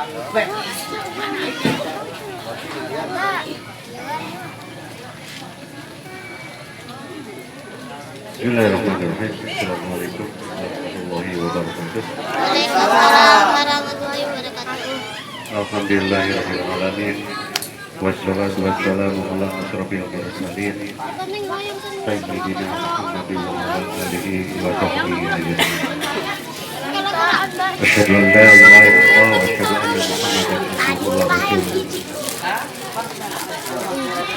Bismillahirrahmanirrahim. Assalamualaikum warahmatullahi wabarakatuh. Waalaikumsalam warahmatullahi wabarakatuh. Alhamdulillahirabbil alamin. Wassalatu wassalamu ala asrofil mursalin sayyidina Muhammadin wa ala alihi wa sahbihi ajma'in. Asyhadu an la ilaha illallah wa asyhadu anna Muhammadan abduhu wa rasuluh.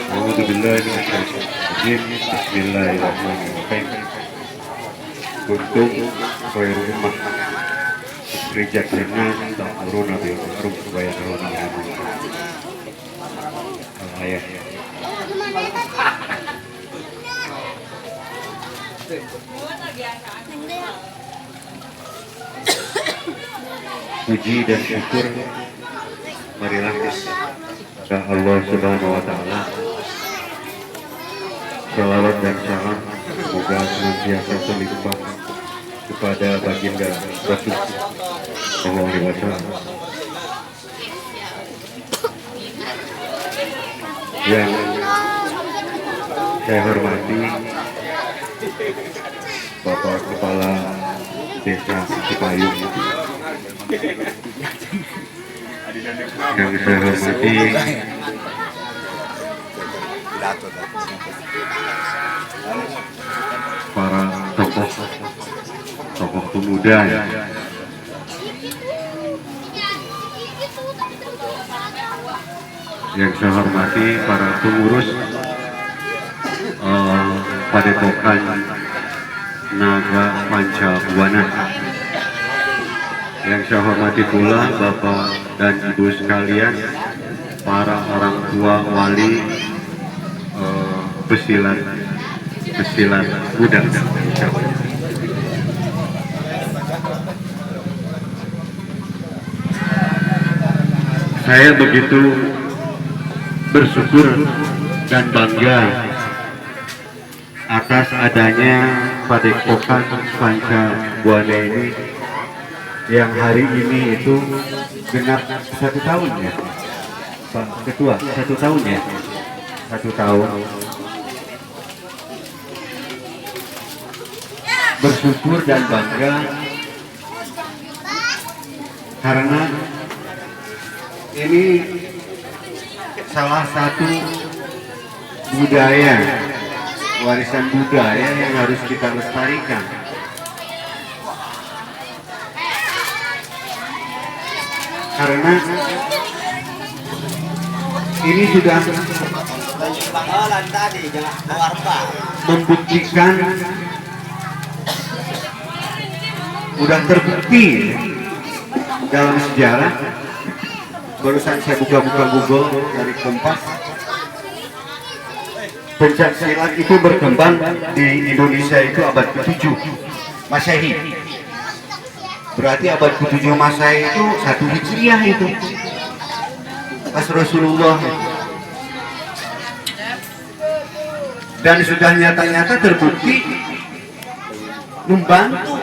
A'udzu billahi minasyaitonir rajim. Bismillahirrahmanirrahim. Kuntum khairu ummah ukhrijat lin-nas ta'muruna bil ma'ruf wa yanhauna 'anil munkar. Al-ayah. Puji dan syukur marilah kepada Allah Subhanahu wa taala. Salawat dan salam semoga senantiasa terlimpah kepada baginda Rasul sallallahu alaihi wasallam yang saya hormati Bapak Kepala Desa Cipayung, yang saya hormati para tokoh pemuda yang saya hormati para pengurus Padepokan Naga Pancabuana, yang saya hormati pula Bapak dan Ibu sekalian, para orang tua wali pesilat budak. Saya begitu bersyukur dan bangga atas adanya Padepokan Pancabuana ini, yang hari ini itu genap 1 tahun ya Pak Ketua, 1 tahun ya, 1 tahun. Bersyukur dan bangga karena ini salah satu budaya, warisan budaya yang harus kita lestarikan. Karena ini sudah membuktikan, sudah terbukti dalam sejarah. Barusan saya buka-buka Google dari Kompas, pencak silat itu berkembang di Indonesia itu abad ke-7 Masehi. Berarti abad ke-7 Masehi itu 1 Hijriah itu pas Rasulullah. Dan sudah nyata-nyata terbukti membantu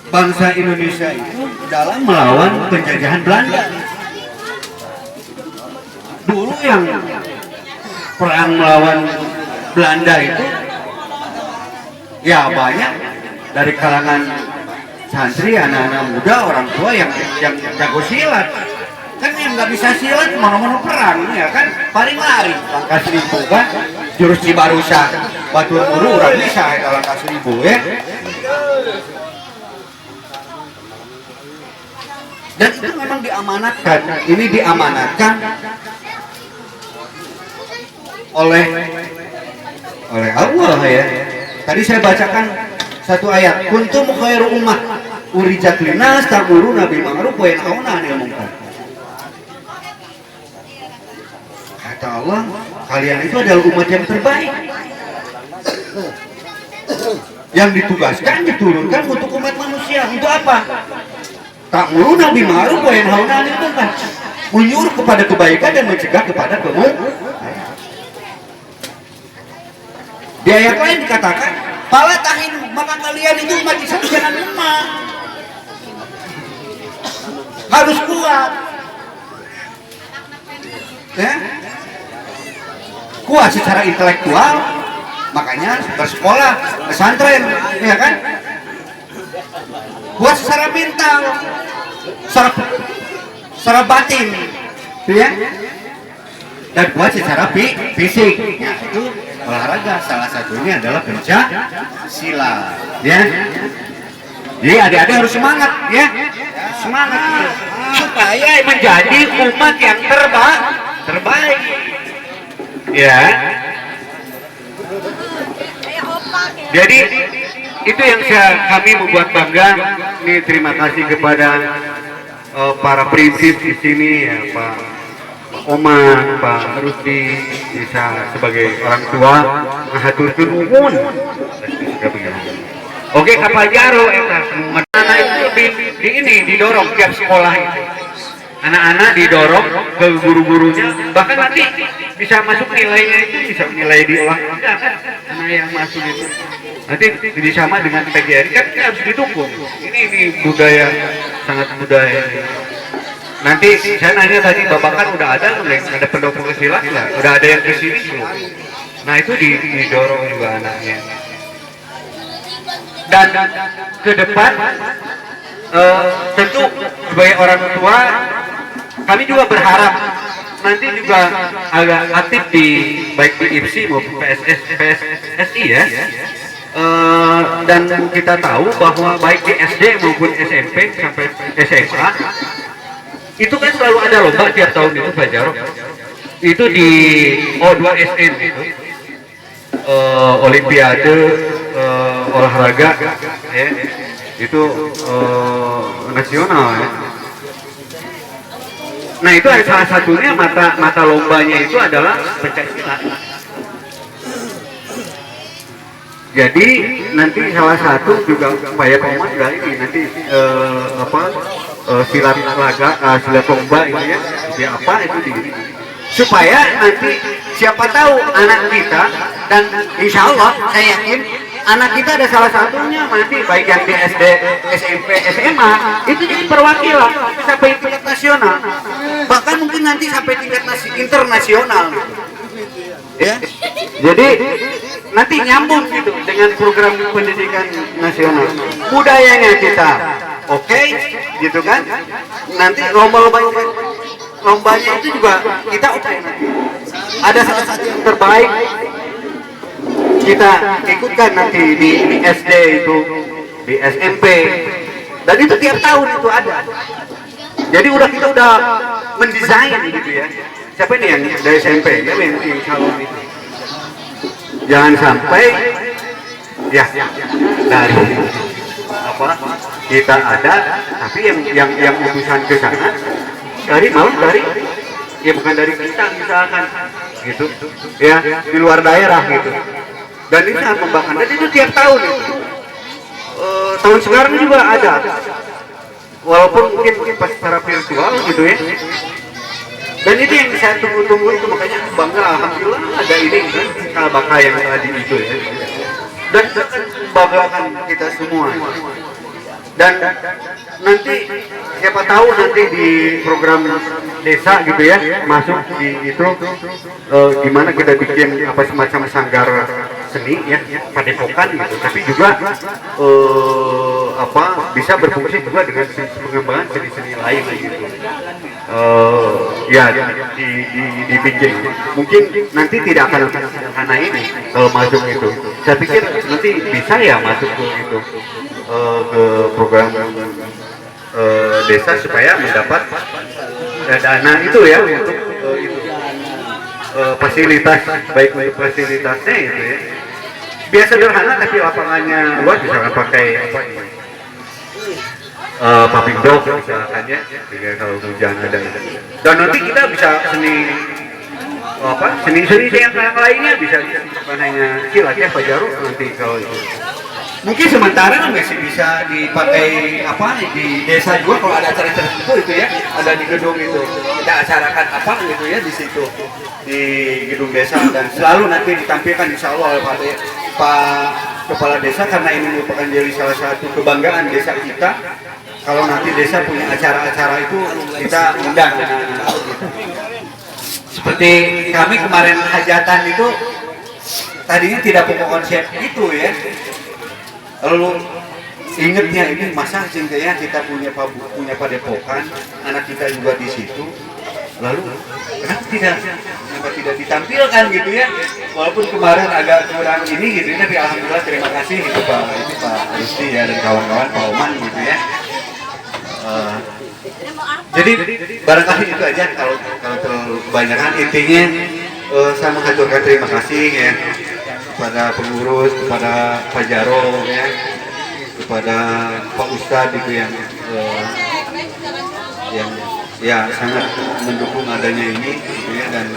bangsa Indonesia itu dalam melawan penjajahan Belanda. Dulu yang perang melawan Belanda itu ya banyak dari kalangan santri, anak-anak muda, orang tua yang jago silat. Kan yang nggak bisa silat mana-mana perang ya kan, paling lari langkah 1000 kan, jurus Cibarusa Batur Muru orang bisa langkah 1000 ya. Dan itu memang diamanatkan, ini diamanatkan oleh Allah ya. Tadi saya bacakan satu ayat, kuntum khairu ummah ukhrijat lin-nas ta'muruna bil ma'ruf wa yanhauna 'anil munkar. Kata Allah, kalian itu adalah umat yang terbaik, yang ditugaskan, diturunkan untuk umat manusia. Untuk apa? Ta'muruna bil ma'ruf wa yanhauna 'anil munkar, menyuruh kepada kebaikan dan mencegah kepada kemungkaran. Di ayat lain dikatakan, "Fala tahinu," maka kalian itu umat Islam jangan lemah. harus kuat. Ya? Kuat secara intelektual, makanya bersekolah, pesantren, ya kan? Kuat secara mental, secara batin, ya? Dan kuat secara fisik. Ya, itu olahraga salah satunya adalah pencak silat, ya. Jadi adik-adik harus semangat, ya, semangat supaya menjadi umat yang terbaik, ya. Jadi itu yang kami membuat bangga. Ini terima kasih kepada para prinsip di sini, ya, Pak Omar, Pak Rusdi, bisa sebagai orang tua ngahaturkeun nuhun. Oke, kapal jaro eta anak itu didorong tiap sekolah itu. Anak-anak didorong ke guru-gurunya, bahkan nanti bisa masuk nilainya itu bisa nilai di olahraga kan, anak yang masuk itu nanti disama dengan PGRI kan harus didukung. Ini budaya, sangat budaya. Nanti saya nanya tadi, Bapak kan udah ada pendukung silat ya, udah ada yang kesini belum? Nah itu didorong juga anaknya. Dan ke depan tentu sebagai orang tua kami juga berharap nanti juga agak aktif di baik di IPSI maupun PSSI ya. Dan kita tahu bahwa baik di SD maupun SMP sampai SMA itu kan selalu ada lomba tiap tahun itu Pak Jarok. Itu di O2SN itu Olimpiade olahraga ya. Itu nasional ya. Nah itu salah satunya mata lombanya itu adalah pencaksilat. Jadi nanti salah satu juga upaya Pak dari ini nanti silat lomba itu ya, apa itu supaya nanti siapa tahu anak kita, dan insya Allah saya yakin anak kita ada salah satunya nanti baik yang di SD, SMP, SMA itu jadi perwakilan sampai tingkat nasional, bahkan mungkin nanti sampai tingkat internasional ya. Jadi nanti nyambung gitu dengan program pendidikan nasional, budayanya kita oke, gitu kan. Nanti lombanya itu juga kita oke. Ada salah satu yang terbaik kita ikutkan nanti di SD itu, di SMP, dan itu tiap tahun itu ada. Jadi kita udah mendesain gitu ya. Siapa nih yang dari SMP? Ya yang calon itu. Jangan sampai ya dari kita ada, tapi yang utusan ke sana dari ya bukan dari kita misalkan gitu ya, di luar daerah gitu. Dan ini sangat membanggakan, dan itu tiap tahun itu. Tahun sekarang juga ada, walaupun mungkin pas secara virtual gitu ya. Dan itu yang saya tunggu-tunggu itu, makanya bangga alhamdulillah ada ini kan, Kalbaka yang tadi itu ya. Dan banggakan kita semua. Dan nanti siapa tahu nanti di program desa gitu ya, masuk di itu gimana kita bikin apa semacam sanggar seni ya, padepokan gitu, tapi juga bisa berfungsi juga dengan pengembangan seni-seni lain gitu. Ya dibikin mungkin nanti tidak akan sederhana ini kalau masuk itu. Saya pikir nanti bisa ya masuk ke itu, ke program desa supaya mendapat dana itu ya untuk itu fasilitas, baik untuk fasilitasnya itu ya. Biasa sederhana tapi lapangannya luas, misalkan pakai pupping dog misalkan ya, sehingga kalau hujan ada. Dan nanti kita bisa seni yang lainnya bisa bukan hanya silat ya Pak Jarod nanti kalau itu. Mungkin sementara masih bisa dipakai di desa juga kalau ada acara tertentu itu ya, ada di gedung itu kita acarakan gitu ya di situ di gedung desa, dan selalu nanti ditampilkan insya Allah oleh Pak Kepala Desa, karena ini merupakan jadi salah satu kebanggaan desa kita. kalau nanti desa punya acara-acara itu kita undang anak-anak gitu. Seperti kami kemarin hajatan itu tadinya tidak punya konsep itu ya. Lalu ingetnya ini masa sih ya kita punya padepokan, anak kita juga di situ. Lalu kenapa tidak ditampilkan gitu ya? Walaupun kemarin agak kurang ini gitu ya, tapi alhamdulillah terima kasih gitu Pak Rusti ya dan kawan-kawan Pak Oman gitu ya. Jadi barangkali itu aja kalau terlalu kebanyakan intinya saya mengaturkan terima kasih ya kepada pengurus, kepada Pak Jaro ya, kepada Pak Ustadz itu yang ya sangat mendukung adanya ini gitu ya, dan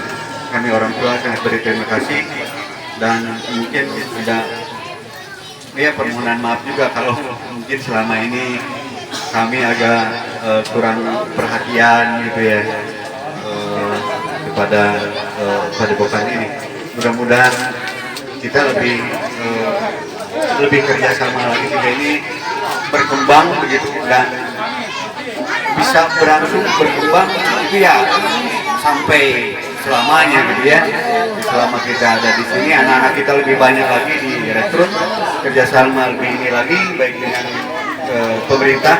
kami orang tua sangat berterima kasih dan mungkin ada ya permohonan maaf juga kalau mungkin selama ini kami agak kurang perhatian gitu ya kepada padepokan ini. Mudah-mudahan kita lebih kerjasama lagi sehingga ini berkembang begitu dan bisa berkembang itu ya sampai selamanya gitu ya. Selama kita ada di sini, anak-anak kita lebih banyak lagi direkrut, kerjasama lebih ini lagi baik dengan pemerintah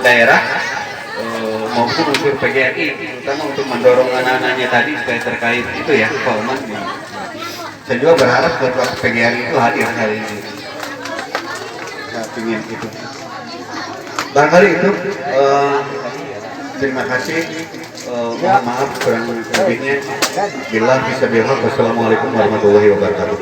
daerah maupun unsur PGRI, terutama untuk mendorong anak-anaknya tadi supaya terkait itu ya Pak Oman. Saya juga berharap ketua PGRI itu hadir hari ini. Saya ingin itu. Barangkali itu terima kasih. Mohon maaf kurang lebihnya. Bila bisa bilang wassalamualaikum warahmatullahi wabarakatuh.